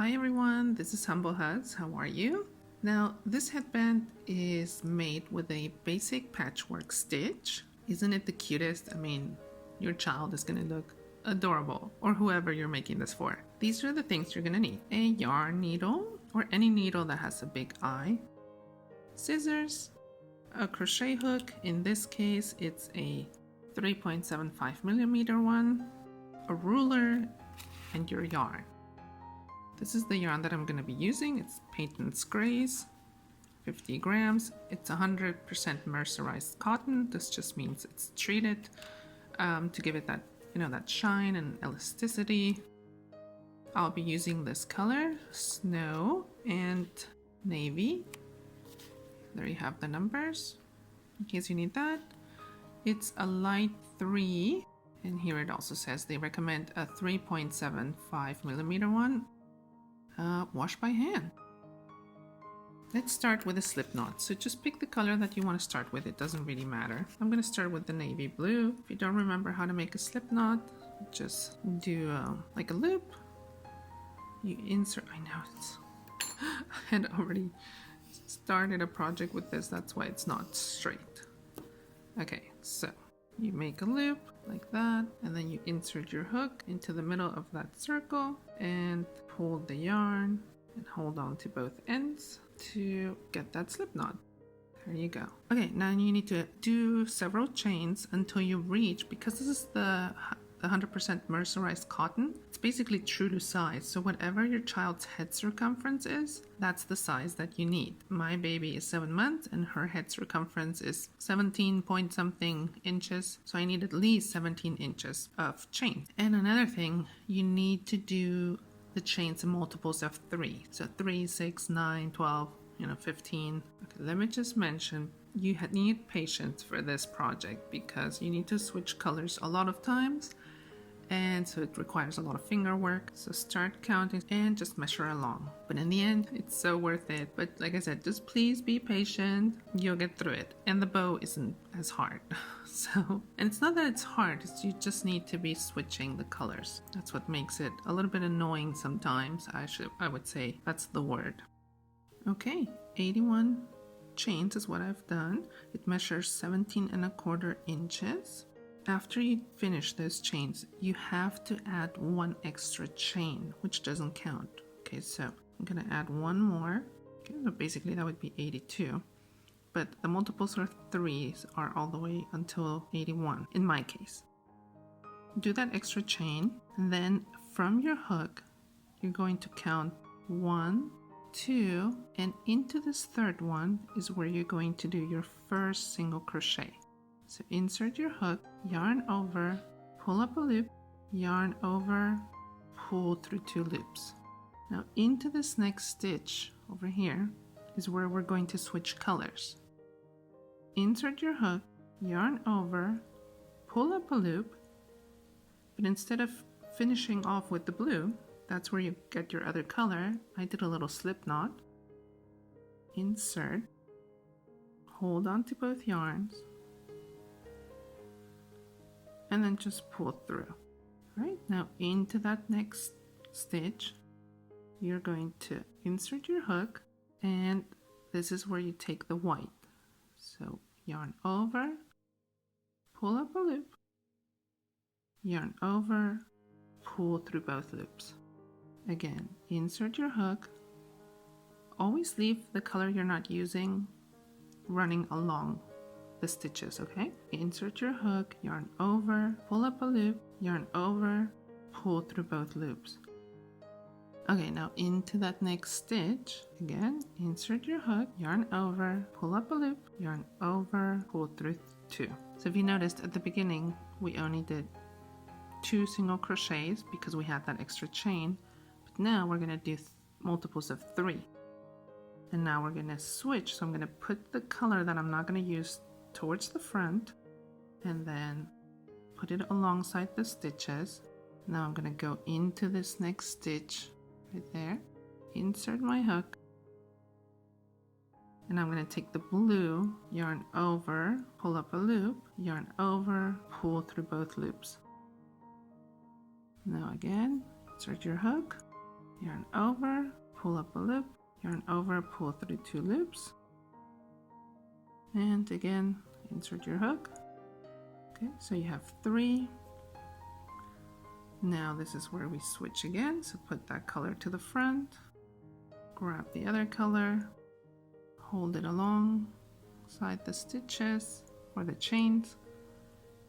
Hi everyone, this is Humble Hugs. How are you? Now, this headband is made with a basic patchwork stitch. Isn't it the cutest? I mean, your child is going to look adorable, or whoever you're making this for. These are the things you're going to need. A yarn needle, or any needle that has a big eye. Scissors, a crochet hook. In this case, it's a 3.75 millimeter one, a ruler, and your yarn. This is the yarn that I'm going to be using. It's Peyton's Grace, 50 grams. It's 100% mercerized cotton. This just means it's treated to give it that, that shine and elasticity. I'll be using this color, snow and navy. There you have the numbers in case you need that. It's a light 3, and here it also says they recommend a 3.75 millimeter one. Wash by hand. Let's start with a slip knot. So just pick the color that you want to start with. It doesn't really matter. I'm going to start with the navy blue. If you don't remember how to make a slip knot, just do like a loop. You insert. I know it's. I had already started a project with this. That's why it's not straight. Okay, so you make a loop like that, and then you insert your hook into the middle of that circle and pull the yarn and hold on to both ends to get that slip knot. There you go. Okay, now you need to do several chains until you reach, because this is the 100% mercerized cotton, it's basically true to size. So whatever your child's head circumference is, that's the size that you need. My baby is 7 months and her head circumference is 17 point something inches. So I need at least 17 inches of chain. And another thing, you need to do the chains in multiples of 3. So 3, 6, 9, 12, 15. Okay, let me just mention, you need patience for this project because you need to switch colors a lot of times, and so it requires a lot of finger work. So start counting and just measure along, but in the end it's so worth it. But like I said, just please be patient, you'll get through it. And the bow isn't as hard. So, and it's not that it's hard, it's you just need to be switching the colors. That's what makes it a little bit annoying sometimes. I would say that's the word. Okay, 81 chains is what I've done. It measures 17.25 inches. After you finish those chains, you have to add one extra chain, which doesn't count. Okay, so I'm gonna add one more. Okay, so basically that would be 82. But the multiples of 3s are all the way until 81 in my case. Do that extra chain, and then from your hook, you're going to count 1, 2, and into this third one is where you're going to do your first single crochet. So insert your hook, yarn over, pull up a loop, yarn over, pull through 2 loops. Now into this next stitch over here is where we're going to switch colors. Insert your hook, yarn over, pull up a loop, but instead of finishing off with the blue, that's where you get your other color. I did a little slip knot. Insert, hold on to both yarns, and then just pull through. Right, now into that next stitch, you're going to insert your hook, and this is where you take the white. So yarn over, pull up a loop, yarn over, pull through both loops. Again, insert your hook. Always leave the color you're not using running along the stitches, okay? Insert your hook, yarn over, pull up a loop, yarn over, pull through both loops. Okay, now into that next stitch, again, insert your hook, yarn over, pull up a loop, yarn over, pull through 2. So if you noticed at the beginning, we only did 2 single crochets because we had that extra chain, but now we're gonna do multiples of 3. And now we're gonna switch, so I'm gonna put the color that I'm not gonna use towards the front, and then put it alongside the stitches. Now I'm gonna go into this next stitch right there, insert my hook, and I'm going to take the blue, yarn over, pull up a loop, yarn over, pull through both loops. Now again, insert your hook, yarn over, pull up a loop, yarn over, pull through 2 loops, and again insert your hook. Okay, so you have 3. Now this is where we switch again, so put that color to the front, grab the other color, hold it alongside the stitches or the chains,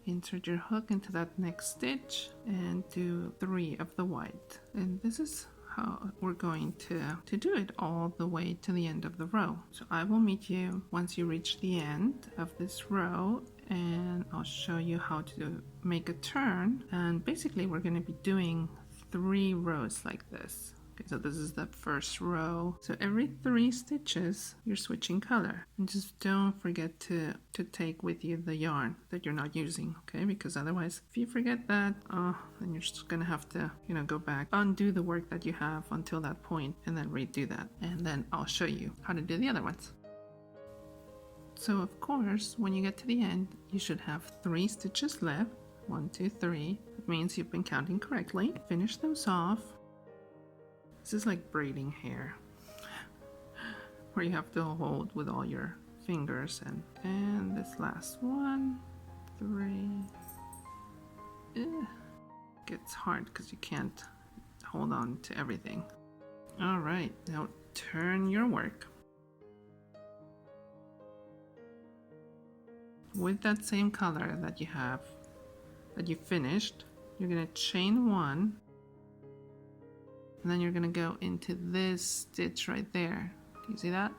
insert your hook into that next stitch and do 3 of the white. And this is how we're going to do it all the way to the end of the row. So I will meet you once you reach the end of this row, and I'll show you how to make a turn. And basically we're going to be doing 3 rows like this. Okay, so this is the first row. So every 3 stitches you're switching color, and just don't forget to take with you the yarn that you're not using, okay? Because otherwise if you forget that, then you're just gonna have to, go back, undo the work that you have until that point, and then redo that, and then I'll show you how to do the other ones. So of course when you get to the end you should have 3 stitches left. 1, 2, 3. That means you've been counting correctly. Finish those off. This is like braiding hair, where you have to hold with all your fingers, and this last one, 3. Gets hard because you can't hold on to everything. All right, now turn your work. With that same color that you finished, you're gonna chain 1. And then you're going to go into this stitch right there. Do you see that?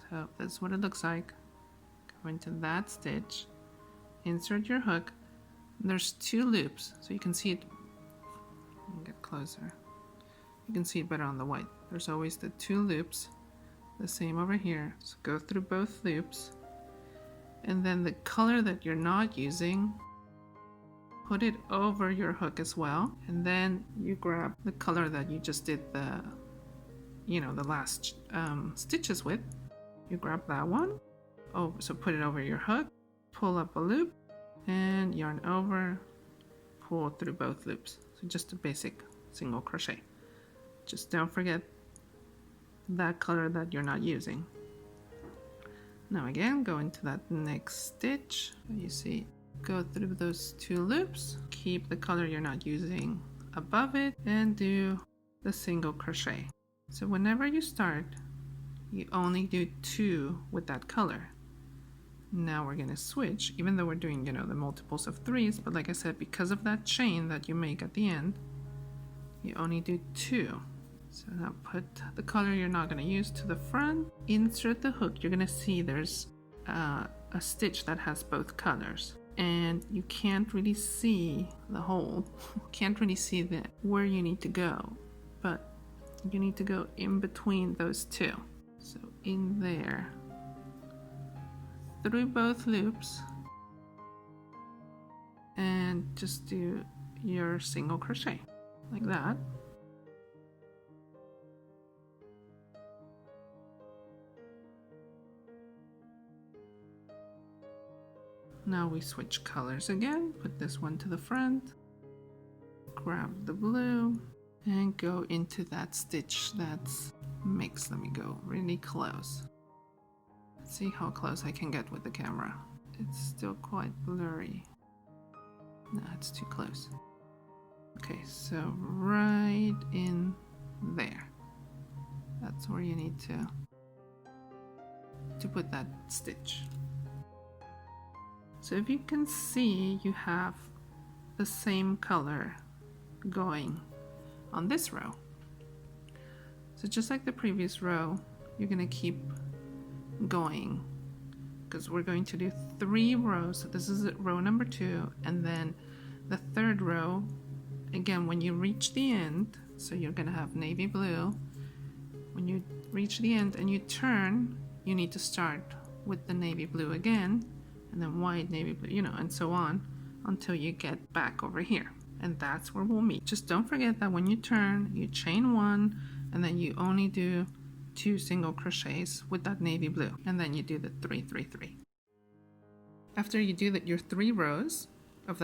So that's what it looks like. Go into that stitch, insert your hook. There's 2 loops, so you can see it. Get closer. You can see it better on the white. There's always the 2 loops, the same over here. So go through both loops, and then the color that you're not using, put it over your hook as well, and then you grab the color that you just did the last stitches with. You grab that one. Oh, so put it over your hook, pull up a loop, and yarn over, pull through both loops. So just a basic single crochet. Just don't forget that color that you're not using. Now again, go into that next stitch. You see, go through those 2 loops, keep the color you're not using above it, and do the single crochet. So whenever you start, you only do 2 with that color. Now we're going to switch, even though we're doing, the multiples of 3s, but like I said, because of that chain that you make at the end, you only do 2. So now put the color you're not going to use to the front, insert the hook. You're going to see there's a stitch that has both colors. And you can't really see the hole, can't really see where you need to go, but you need to go in between those 2. So in there, through both loops, and just do your single crochet like that. Now we switch colors again, put this one to the front, grab the blue, and go into that stitch that's mixed. Let me go really close. Let's see how close I can get with the camera. It's still quite blurry. No, it's too close. Okay, so right in there. That's where you need to put that stitch. So if you can see, you have the same color going on this row. So just like the previous row, you're going to keep going, because we're going to do 3 rows. So this is row number 2, and then the 3rd row, again, when you reach the end, so you're going to have navy blue. When you reach the end and you turn, you need to start with the navy blue again, and then white, navy blue, and so on until you get back over here. And that's where we'll meet. Just don't forget that when you turn, you chain 1, and then you only do 2 single crochets with that navy blue, and then you do the 3, 3, 3. After you do your 3 rows of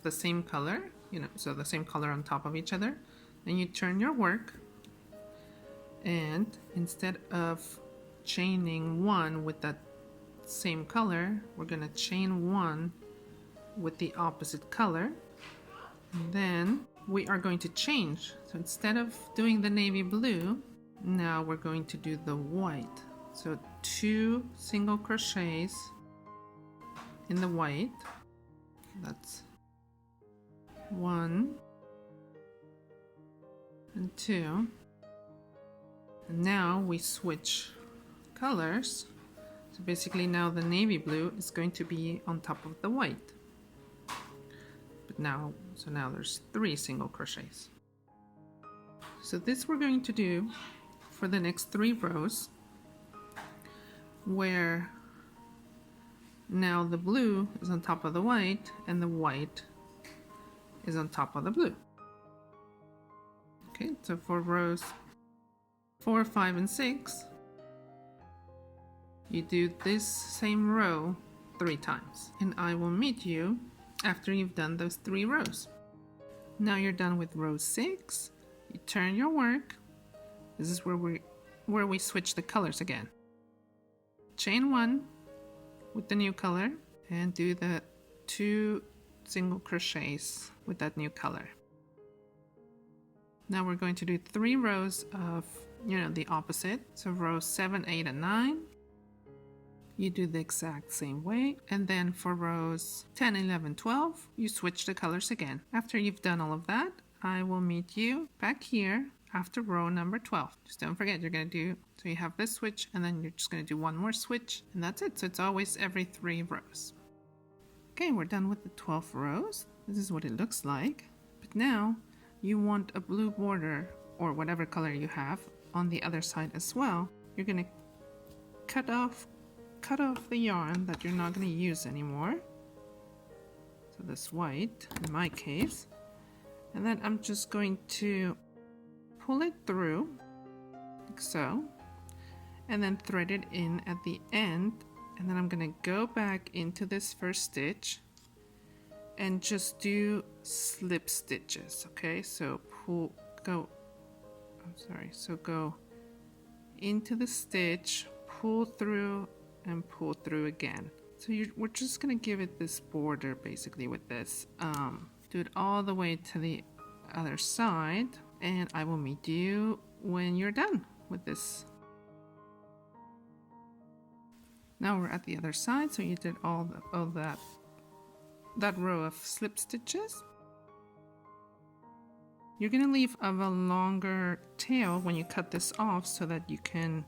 the same color, so the same color on top of each other, Then you turn your work, and instead of chaining one with that same color, we're gonna chain one with the opposite color, and then we are going to change. So instead of doing the navy blue, now we're going to do the white. So 2 single crochets in the white. That's 1 and 2. And now we switch colors. So basically now the navy blue is going to be on top of the white. But now there's 3 single crochets. So this we're going to do for the next 3 rows, where now the blue is on top of the white and the white is on top of the blue. Okay, so for rows 4, 5, and 6, you do this same row 3 times, and I will meet you after you've done those 3 rows. Now you're done with row 6. You turn your work. This is where we switch the colors again. Chain 1 with the new color and do the 2 single crochets with that new color. Now we're going to do 3 rows of, the opposite. So rows 7, 8, and 9. You do the exact same way. And then for rows 10, 11, 12, you switch the colors again. After you've done all of that, I will meet you back here after row number 12. Just don't forget, you're going to do, so you have this switch, and then you're just going to do 1 more switch, and that's it. So it's always every 3 rows. Okay, we're done with the 12 rows. This is what it looks like. But now you want a blue border, or whatever color you have, on the other side as well. You're going to cut off the yarn that you're not going to use anymore. So this white, in my case. And then I'm just going to pull it through, like so, and then thread it in at the end. And then I'm going to go back into this first stitch and just do slip stitches. Okay, so go into the stitch, pull through, and pull through again. So we're just going to give it this border basically with this. Do it all the way to the other side, and I will meet you when you're done with this. Now we're at the other side, so you did all that row of slip stitches. You're going to leave a longer tail when you cut this off so that you can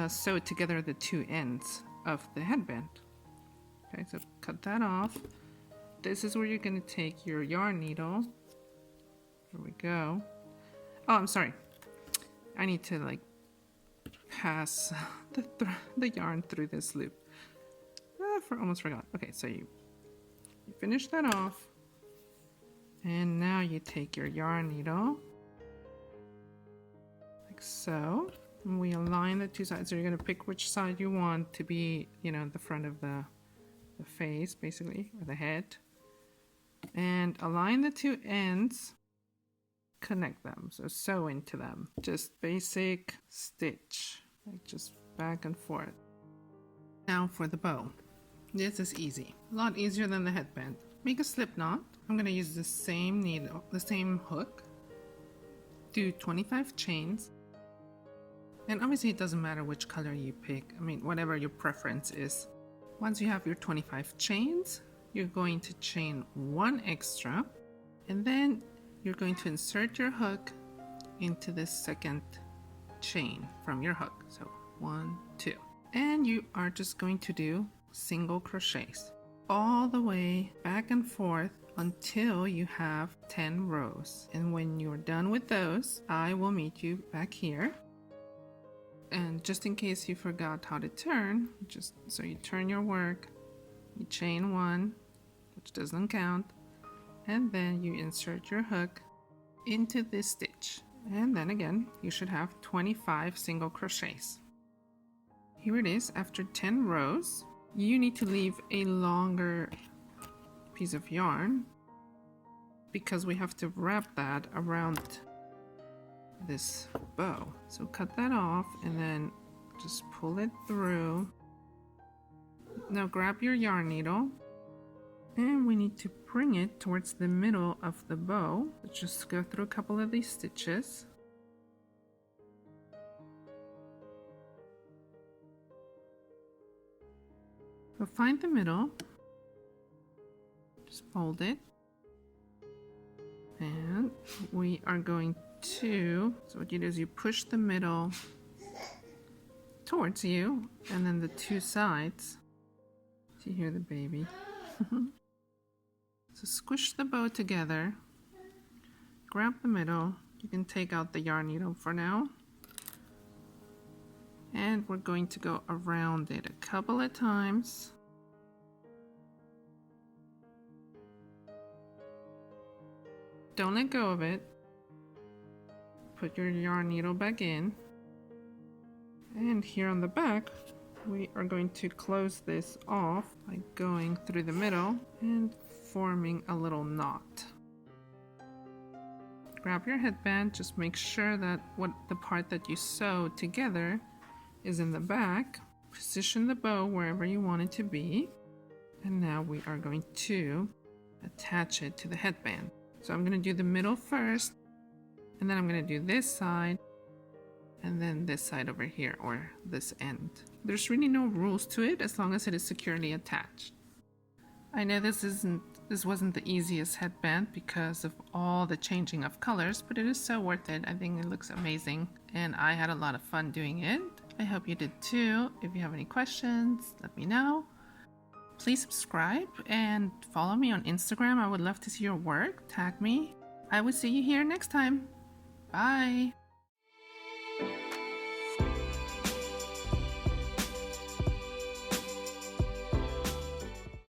sew together the 2 ends of the headband. Okay, so cut that off. This is where you're going to take your yarn needle. Here we go. Oh, I'm sorry. I need to pass the yarn through this loop. Almost forgot. Okay, so you finish that off, and now you take your yarn needle like so, and we align the 2 sides. So you're going to pick which side you want to be, the front of the face, basically, or the head, and align the 2 ends. Connect them, so sew into them. Just basic stitch, just back and forth. Now for the bow. This is easy, a lot easier than the headband. Make a slip knot. I'm going to use the same needle, the same hook. Do 25 chains, and obviously it doesn't matter which color you pick. I mean, whatever your preference is. Once you have your 25 chains, you're going to chain 1 extra, and then you're going to insert your hook into this second chain from your hook. So 1, 2. And you are just going to do single crochets all the way back and forth until you have 10 rows. And when you're done with those, I will meet you back here. And just in case you forgot how to turn, so you turn your work, you chain 1, which doesn't count, and then you insert your hook into this stitch, and then again you should have 25 single crochets. Here it is. After 10 rows, you need to leave a longer piece of yarn because we have to wrap that around this bow. So cut that off and then just pull it through. Now grab your yarn needle and we need to bring it towards the middle of the bow. Just go through a couple of these stitches. So find the middle, just fold it, and we are going to, so what you do is you push the middle towards you and then the two sides. Do you hear the baby? So squish the bow together, grab the middle, you can take out the yarn needle for now, and we're going to go around it a couple of times. Don't let go of it. Put your yarn needle back in. And here on the back, we are going to close this off by going through the middle and forming a little knot. Grab your headband, just make sure that the part that you sewed together is in the back. Position the bow wherever you want it to be. And now we are going to attach it to the headband. So I'm going to do the middle first, and then I'm going to do this side, and then this side over here, or this end. There's really no rules to it as long as it is securely attached. I know this wasn't the easiest headband because of all the changing of colors, but it is so worth it. I think it looks amazing, and I had a lot of fun doing it. I hope you did too. If you have any questions, let me know. Please subscribe and follow me on Instagram. I would love to see your work. Tag me. I will see you here next time. Bye.